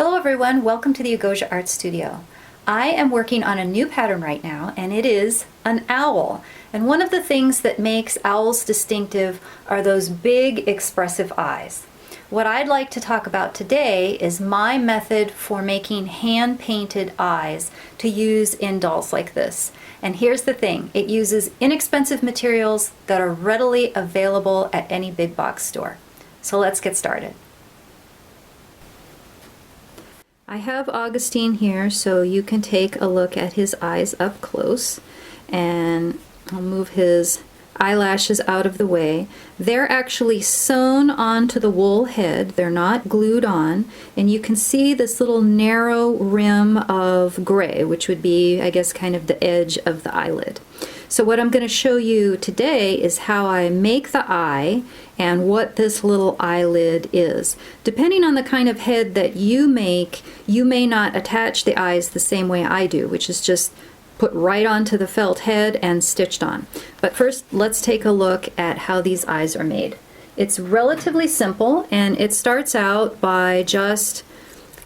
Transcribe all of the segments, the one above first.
Hello everyone, welcome to the Agosia Arts Studio. I am working on a new pattern right now, and it is an owl. And one of the things that makes owls distinctive are those big expressive eyes. What I'd like to talk about today is my method for making hand-painted eyes to use in dolls like this. And here's the thing, it uses inexpensive materials that are readily available at any big box store. So let's get started. I have Augustine here so you can take a look at his eyes up close, and I'll move his eyelashes out of the way. They're actually sewn onto the wool head, they're not glued on, and you can see this little narrow rim of gray, which would be, I guess, kind of the edge of the eyelid. So what I'm going to show you today is how I make the eye and what this little eyelid is. Depending on the kind of head that you make, you may not attach the eyes the same way I do, which is just put right onto the felt head and stitched on. But first, let's take a look at how these eyes are made. It's relatively simple, and it starts out by just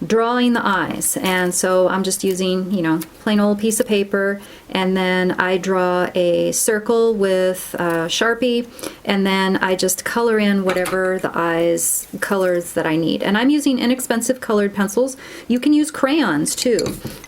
drawing the eyes. And so I'm just using, plain old piece of paper, and then I draw a circle with Sharpie, and then I just color in whatever the eyes colors that I need. And I'm using inexpensive colored pencils. You can use crayons too.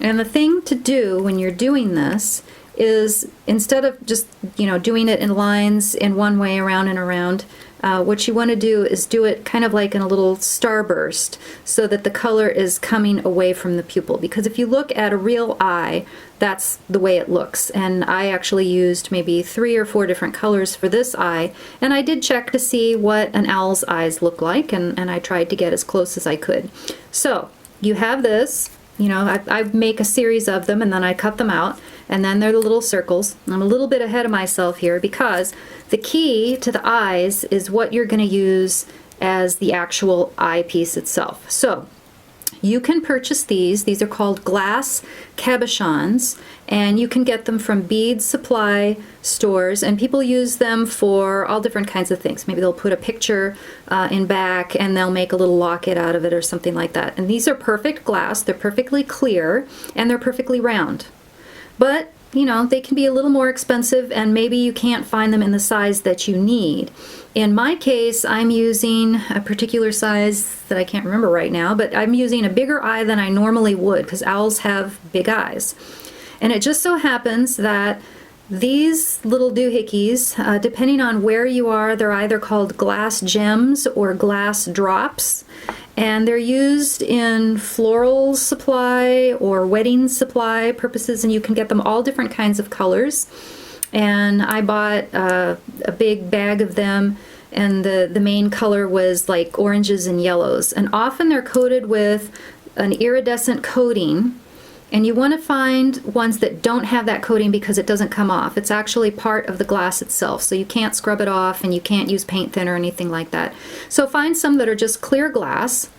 And the thing to do when you're doing this is, instead of just doing it in lines in one way around and around, what you want to do is do it kind of like in a little starburst, so that the color is coming away from the pupil. Because if you look at a real eye, that's the way it looks. And I actually used maybe 3 or 4 different colors for this eye, and I did check to see what an owl's eyes look like, and I tried to get as close as I could. So you have this. I make a series of them, and then I cut them out, and then they're the little circles. I'm a little bit ahead of myself here because the key to the eyes is what you're going to use as the actual eyepiece itself. So you can purchase these. These are called glass cabochons, and you can get them from bead supply stores, and people use them for all different kinds of things. Maybe they'll put a picture in back, and they'll make a little locket out of it or something like that. And these are perfect glass, they're perfectly clear, and they're perfectly round. But they can be a little more expensive, and maybe you can't find them in the size that you need. In my case, I'm using a particular size that I can't remember right now, but I'm using a bigger eye than I normally would, because owls have big eyes. And it just so happens that these little doohickeys, depending on where you are, they're either called glass gems or glass drops. And they're used in floral supply or wedding supply purposes, and you can get them all different kinds of colors. And I bought a big bag of them, and the main color was like oranges and yellows. And often they're coated with an iridescent coating, and you want to find ones that don't have that coating because it doesn't come off. It's actually part of the glass itself, so you can't scrub it off, and you can't use paint thinner or anything like that. So find some that are just clear glass.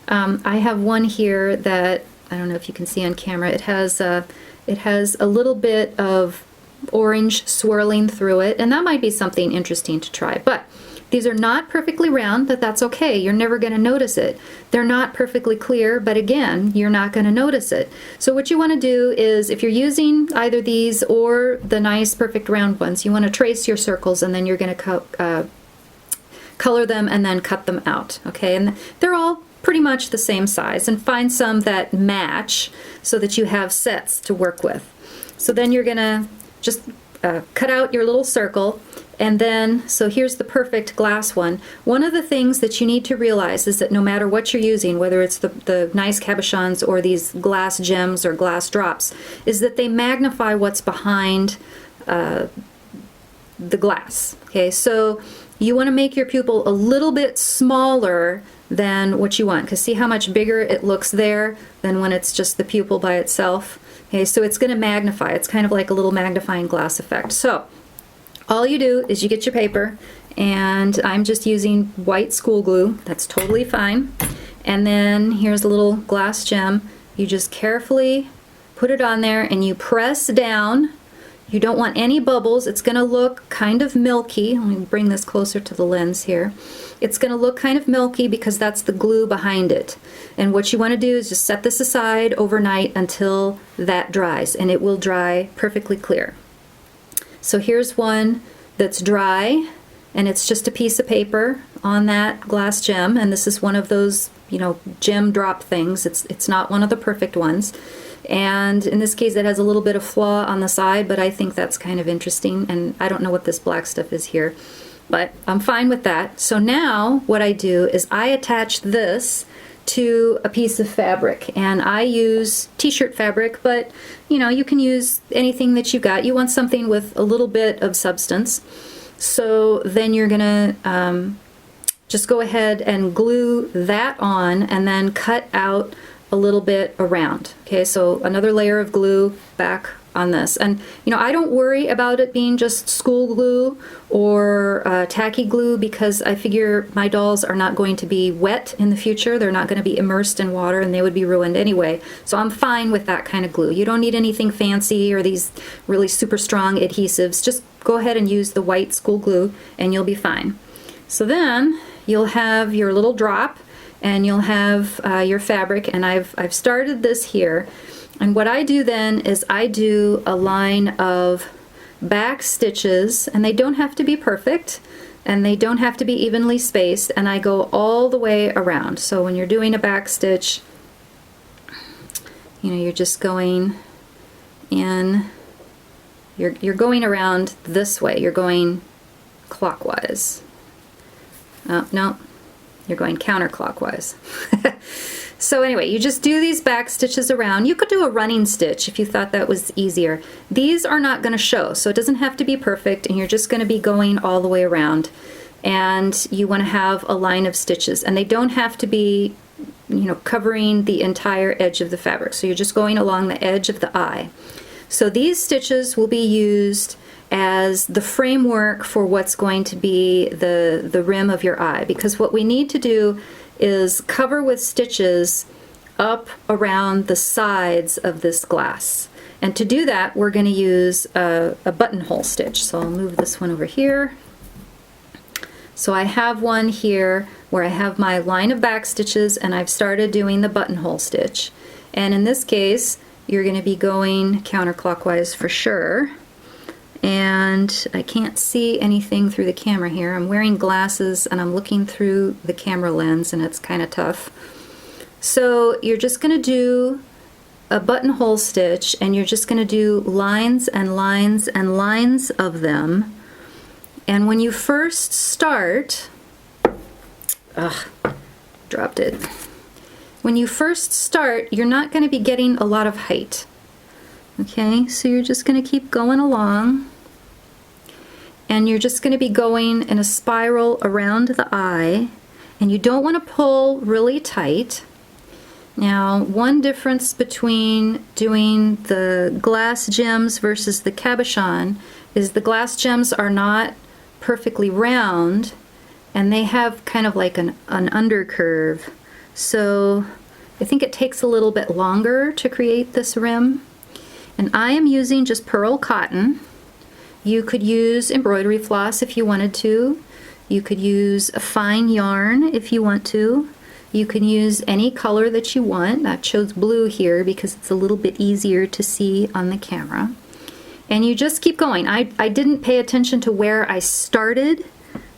I have one here that, I don't know if you can see on camera, it has a little bit of orange swirling through it, and that might be something interesting to try. But these are not perfectly round, but that's okay. You're never going to notice it. They're not perfectly clear, but again, you're not going to notice it. So what you want to do is, if you're using either these or the nice perfect round ones, you want to trace your circles, and then you're going to color them and then cut them out. Okay, and they're all pretty much the same size, and find some that match so that you have sets to work with. So then you're going to just cut out your little circle, and then, so here's the perfect glass one. One of the things that you need to realize is that no matter what you're using, whether it's the nice cabochons or these glass gems or glass drops, is that they magnify what's behind the glass. Okay, so you want to make your pupil a little bit smaller than what you want, because see how much bigger it looks there than when it's just the pupil by itself. Okay, so it's going to magnify. It's kind of like a little magnifying glass effect. So all you do is you get your paper, and I'm just using white school glue. That's totally fine. And then here's a little glass gem. You just carefully put it on there, and you press down. You don't want any bubbles. It's going to look kind of milky. Let me bring this closer to the lens here. It's going to look kind of milky because that's the glue behind it. And what you want to do is just set this aside overnight until that dries, and it will dry perfectly clear. So here's one that's dry, and it's just a piece of paper on that glass gem, and this is one of those, gem drop things. It's not one of the perfect ones. And in this case, it has a little bit of flaw on the side, but I think that's kind of interesting, and I don't know what this black stuff is here, but I'm fine with that. So now what I do is I attach this to a piece of fabric, and I use t-shirt fabric, but you can use anything that you've got. You want something with a little bit of substance. So then you're gonna just go ahead and glue that on and then cut out a little bit around. Okay, so another layer of glue back on this. And I don't worry about it being just school glue or tacky glue, because I figure my dolls are not going to be wet in the future. They're not going to be immersed in water, and they would be ruined anyway. So I'm fine with that kind of glue. You don't need anything fancy or these really super strong adhesives. Just go ahead and use the white school glue and you'll be fine. So then you'll have your little drop, and you'll have your fabric, and I've started this here. And what I do then is I do a line of back stitches, and they don't have to be perfect, and they don't have to be evenly spaced, and I go all the way around. So when you're doing a back stitch, you're just going in, you're going around this way, you're going clockwise. Oh, no, you're going counterclockwise. So anyway, you just do these back stitches around. You could do a running stitch if you thought that was easier. These are not going to show, so it doesn't have to be perfect, and you're just going to be going all the way around. And you want to have a line of stitches, and they don't have to be, covering the entire edge of the fabric. So you're just going along the edge of the eye. So these stitches will be used as the framework for what's going to be the rim of your eye, because what we need to do is cover with stitches up around the sides of this glass. And to do that, we're going to use a buttonhole stitch. So I'll move this one over here. So I have one here where I have my line of back stitches, and I've started doing the buttonhole stitch. And in this case, you're going to be going counterclockwise for sure. And I can't see anything through the camera here. I'm wearing glasses and I'm looking through the camera lens, and it's kind of tough. So you're just going to do a buttonhole stitch, and you're just going to do lines and lines and lines of them. And when you first start, dropped it. When you first start, you're not going to be getting a lot of height. Okay, so you're just going to keep going along, and you're just going to be going in a spiral around the eye, and you don't want to pull really tight. Now, one difference between doing the glass gems versus the cabochon is the glass gems are not perfectly round, and they have kind of like an undercurve. So I think it takes a little bit longer to create this rim. And I am using just pearl cotton. You could use embroidery floss if you wanted to. You could use a fine yarn if you want to. You can use any color that you want. I chose blue here because it's a little bit easier to see on the camera. And you just keep going. I didn't pay attention to where I started,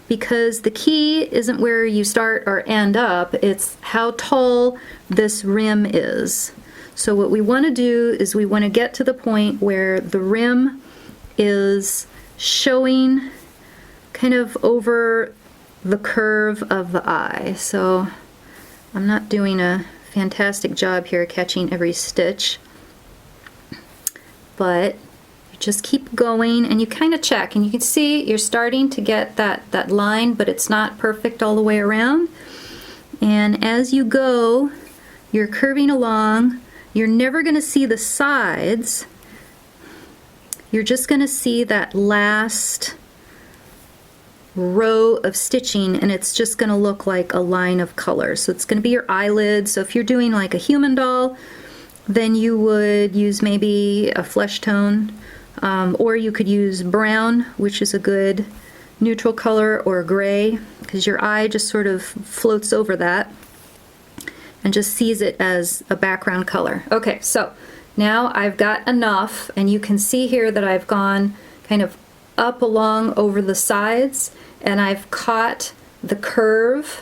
because the key isn't where you start or end up, it's how tall this rim is. So what we want to do is we want to get to the point where the rim is showing kind of over the curve of the eye. So I'm not doing a fantastic job here catching every stitch, but you just keep going and you kind of check, and you can see you're starting to get that line, but it's not perfect all the way around. And as you go, you're curving along. You're never going to see the sides. You're just going to see that last row of stitching, and it's just going to look like a line of color. So it's going to be your eyelid. So if you're doing like a human doll, then you would use maybe a flesh tone, or you could use brown, which is a good neutral color or gray, because your eye just sort of floats over that and just sees it as a background color. Okay, so now I've got enough, and you can see here that I've gone kind of up along over the sides, and I've caught the curve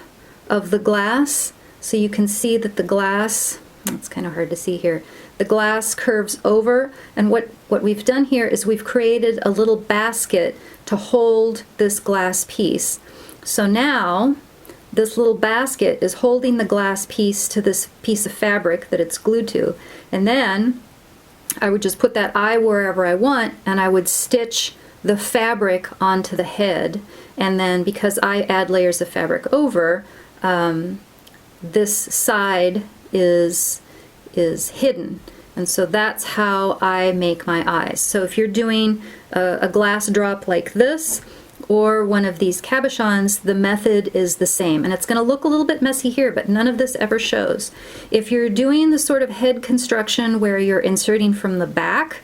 of the glass, so you can see that the glass, it's kind of hard to see here, the glass curves over, and what we've done here is we've created a little basket to hold this glass piece. So now this little basket is holding the glass piece to this piece of fabric that it's glued to, and then I would just put that eye wherever I want, and I would stitch the fabric onto the head, and then because I add layers of fabric over, this side is hidden, and so that's how I make my eyes. So if you're doing a glass drop like this, or one of these cabochons, the method is the same. And it's going to look a little bit messy here, but none of this ever shows. If you're doing the sort of head construction where you're inserting from the back,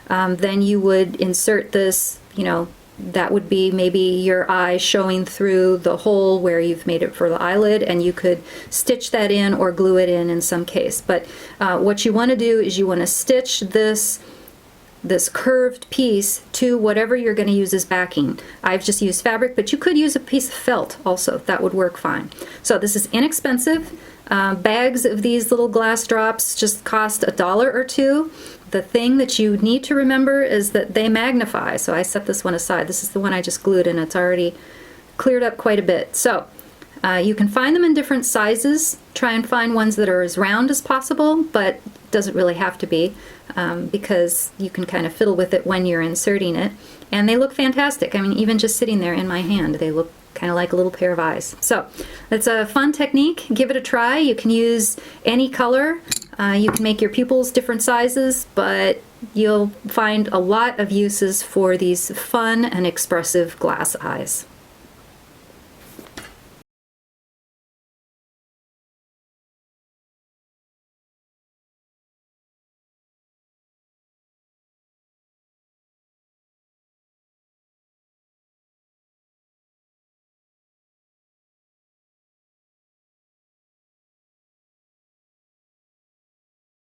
then you would insert this, you know, that would be maybe your eye showing through the hole where you've made it for the eyelid, and you could stitch that in or glue it in some case. But what you want to do is you want to stitch this curved piece to whatever you're going to use as backing. I've just used fabric, but you could use a piece of felt also. That would work fine. So this is inexpensive. Bags of these little glass drops just cost $1 or $2. The thing that you need to remember is that they magnify. So I set this one aside. This is the one I just glued, and it's already cleared up quite a bit. So you can find them in different sizes. Try and find ones that are as round as possible, but doesn't really have to be, because you can kind of fiddle with it when you're inserting it. And they look fantastic. I mean, even just sitting there in my hand, they look kind of like a little pair of eyes. So it's a fun technique. Give it a try. You can use any color. You can make your pupils different sizes, but you'll find a lot of uses for these fun and expressive glass eyes.